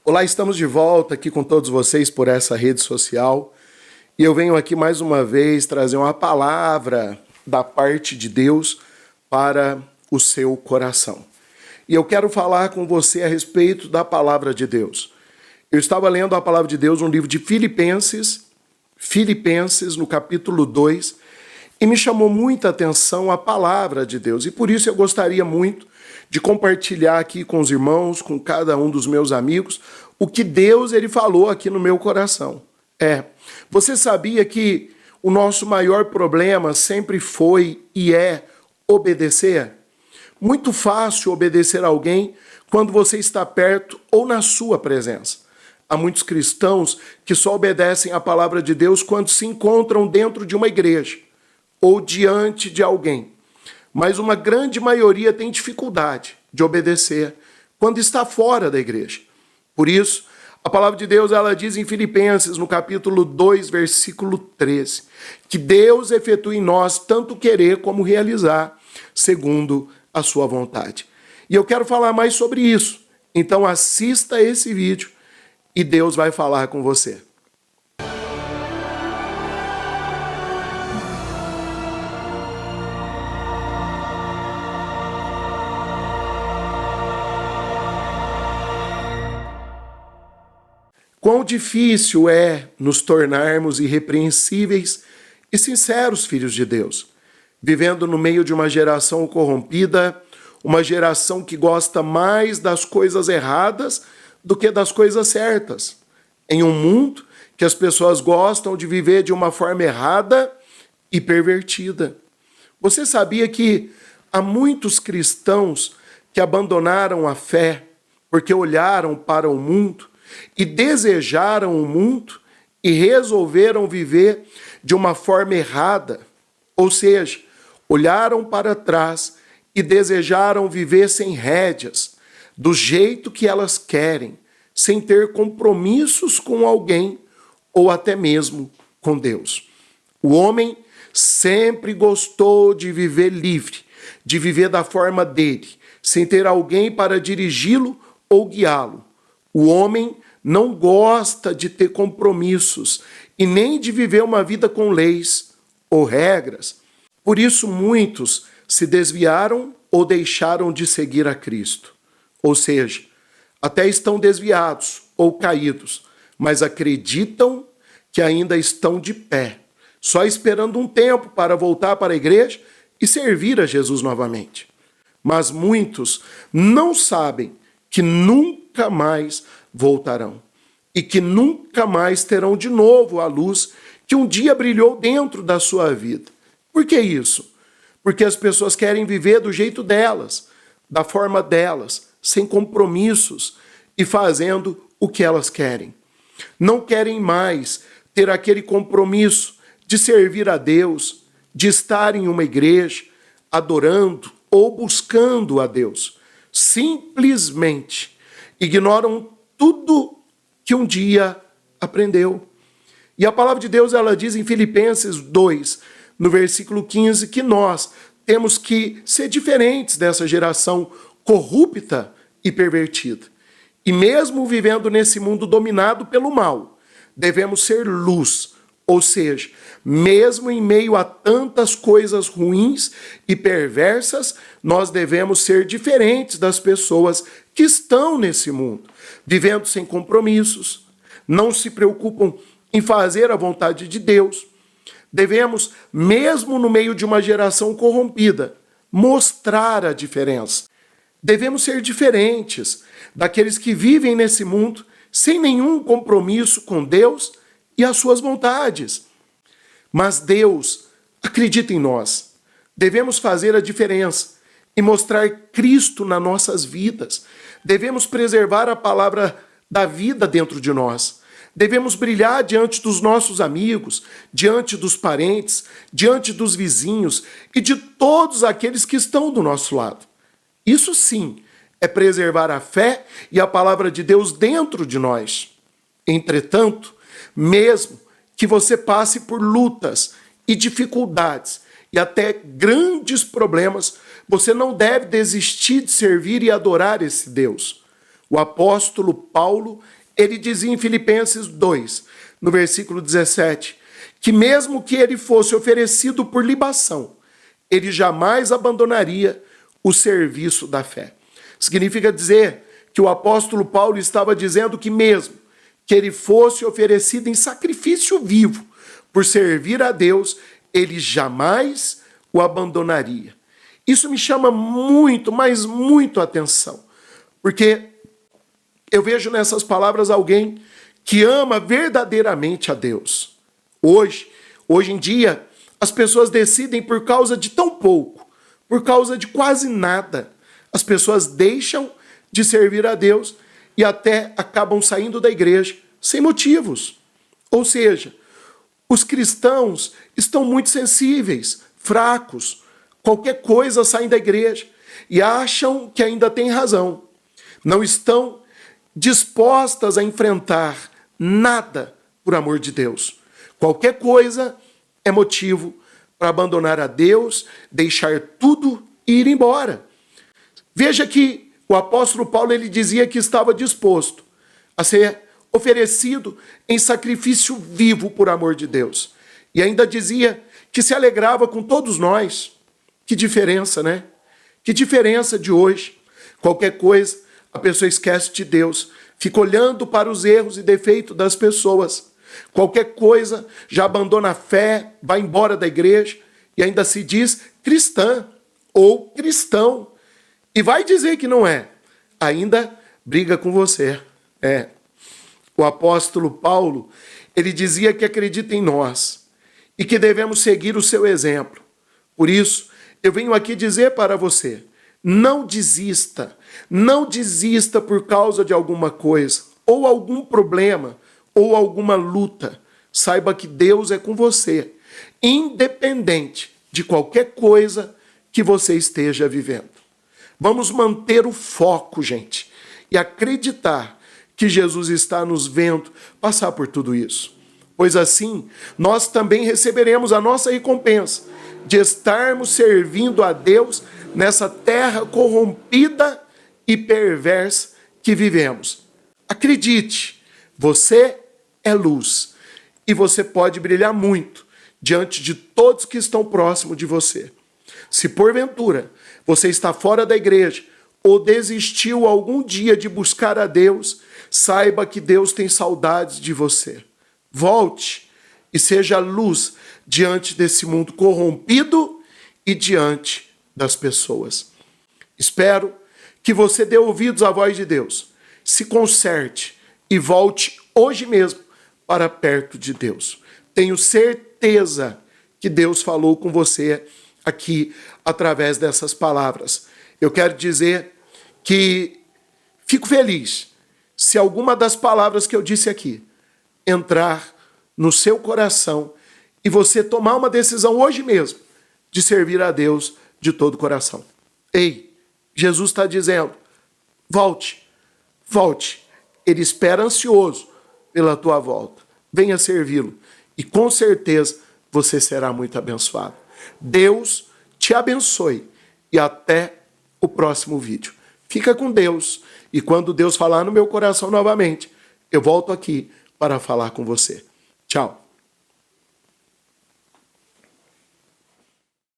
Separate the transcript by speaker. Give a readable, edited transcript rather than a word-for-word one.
Speaker 1: Olá, estamos de volta aqui com todos vocês por essa rede social e eu venho aqui mais uma vez trazer uma palavra da parte de Deus para o seu coração. E eu quero falar com você a respeito da palavra de Deus. Eu estava lendo a palavra de Deus no livro de Filipenses, no capítulo 2, e me chamou muita atenção a palavra de Deus. E por isso eu gostaria muito de compartilhar aqui com os irmãos, com cada um dos meus amigos, o que Deus ele falou aqui no meu coração. Você sabia que o nosso maior problema sempre foi e é obedecer? Muito fácil obedecer a alguém quando você está perto ou na sua presença. Há muitos cristãos que só obedecem à palavra de Deus quando se encontram dentro de uma igreja ou diante de alguém. Mas uma grande maioria tem dificuldade de obedecer quando está fora da igreja. Por isso, a palavra de Deus ela diz em Filipenses, no capítulo 2, versículo 13, que Deus efetue em nós tanto querer como realizar, segundo a sua vontade. E eu quero falar mais sobre isso. Então assista esse vídeo e Deus vai falar com você. Quão difícil é nos tornarmos irrepreensíveis e sinceros filhos de Deus, vivendo no meio de uma geração corrompida, uma geração que gosta mais das coisas erradas do que das coisas certas, em um mundo que as pessoas gostam de viver de uma forma errada e pervertida. Você sabia que há muitos cristãos que abandonaram a fé porque olharam para o mundo e desejaram o mundo e resolveram viver de uma forma errada, ou seja, olharam para trás e desejaram viver sem rédeas, do jeito que elas querem, sem ter compromissos com alguém ou até mesmo com Deus. O homem sempre gostou de viver livre, de viver da forma dele, sem ter alguém para dirigi-lo ou guiá-lo. O homem não gosta de ter compromissos e nem de viver uma vida com leis ou regras. Por isso muitos se desviaram ou deixaram de seguir a Cristo. Ou seja, até estão desviados ou caídos, mas acreditam que ainda estão de pé, só esperando um tempo para voltar para a igreja e servir a Jesus novamente. Mas muitos não sabem que nunca mais voltarão e que nunca mais terão de novo a luz que um dia brilhou dentro da sua vida. Por que isso? Porque as pessoas querem viver do jeito delas, da forma delas, sem compromissos e fazendo o que elas querem. Não querem mais ter aquele compromisso de servir a Deus, de estar em uma igreja, adorando ou buscando a Deus. Simplesmente ignoram tudo que um dia aprendeu. E a palavra de Deus ela diz em Filipenses 2, no versículo 15, que nós temos que ser diferentes dessa geração corrupta e pervertida. E mesmo vivendo nesse mundo dominado pelo mal, devemos ser luz, ou seja, mesmo em meio a tantas coisas ruins e perversas, nós devemos ser diferentes das pessoas que estão nesse mundo, vivendo sem compromissos, não se preocupam em fazer a vontade de Deus. Devemos, mesmo no meio de uma geração corrompida, mostrar a diferença. Devemos ser diferentes daqueles que vivem nesse mundo sem nenhum compromisso com Deus e as suas vontades. Mas Deus acredita em nós. Devemos fazer a diferença e mostrar Cristo nas nossas vidas. Devemos preservar a palavra da vida dentro de nós. Devemos brilhar diante dos nossos amigos, diante dos parentes, diante dos vizinhos e de todos aqueles que estão do nosso lado. Isso sim é preservar a fé e a palavra de Deus dentro de nós. Entretanto, mesmo que você passe por lutas e dificuldades e até grandes problemas, você não deve desistir de servir e adorar esse Deus. O apóstolo Paulo, ele dizia em Filipenses 2, no versículo 17, que mesmo que ele fosse oferecido por libação, ele jamais abandonaria o serviço da fé. Significa dizer que o apóstolo Paulo estava dizendo que mesmo que ele fosse oferecido em sacrifício vivo por servir a Deus, ele jamais o abandonaria. Isso me chama muito, mas muito atenção, porque eu vejo nessas palavras alguém que ama verdadeiramente a Deus. Hoje em dia, as pessoas decidem por causa de tão pouco, por causa de quase nada. As pessoas deixam de servir a Deus e até acabam saindo da igreja sem motivos. Ou seja, os cristãos estão muito sensíveis, fracos, qualquer coisa saem da igreja e acham que ainda têm razão. Não estão dispostas a enfrentar nada por amor de Deus. Qualquer coisa é motivo para abandonar a Deus, deixar tudo e ir embora. Veja que o apóstolo Paulo ele dizia que estava disposto a ser oferecido em sacrifício vivo por amor de Deus. E ainda dizia que se alegrava com todos nós. Que diferença, né? Que diferença de hoje. Qualquer coisa, a pessoa esquece de Deus, fica olhando para os erros e defeitos das pessoas. Qualquer coisa, já abandona a fé, vai embora da igreja e ainda se diz cristã ou cristão. E vai dizer que não é. Ainda briga com você. O apóstolo Paulo, ele dizia que acredita em nós e que devemos seguir o seu exemplo. Por isso, eu venho aqui dizer para você, não desista por causa de alguma coisa, ou algum problema, ou alguma luta. Saiba que Deus é com você, independente de qualquer coisa que você esteja vivendo. Vamos manter o foco, gente, e acreditar que Jesus está nos vendo passar por tudo isso. Pois assim, nós também receberemos a nossa recompensa de estarmos servindo a Deus nessa terra corrompida e perversa que vivemos. Acredite, você é luz e você pode brilhar muito diante de todos que estão próximos de você. Se porventura você está fora da igreja ou desistiu algum dia de buscar a Deus, saiba que Deus tem saudades de você. Volte e seja luz diante desse mundo corrompido e diante das pessoas. Espero que você dê ouvidos à voz de Deus, se conserte e volte hoje mesmo para perto de Deus. Tenho certeza que Deus falou com você aqui através dessas palavras. Eu quero dizer que fico feliz se alguma das palavras que eu disse aqui entrar no seu coração e você tomar uma decisão hoje mesmo de servir a Deus de todo o coração. Ei, Jesus está dizendo, volte. Ele espera ansioso pela tua volta. Venha servi-lo e com certeza você será muito abençoado. Deus te abençoe e até o próximo vídeo. Fica com Deus e quando Deus falar no meu coração novamente, eu volto aqui para falar com você. Tchau.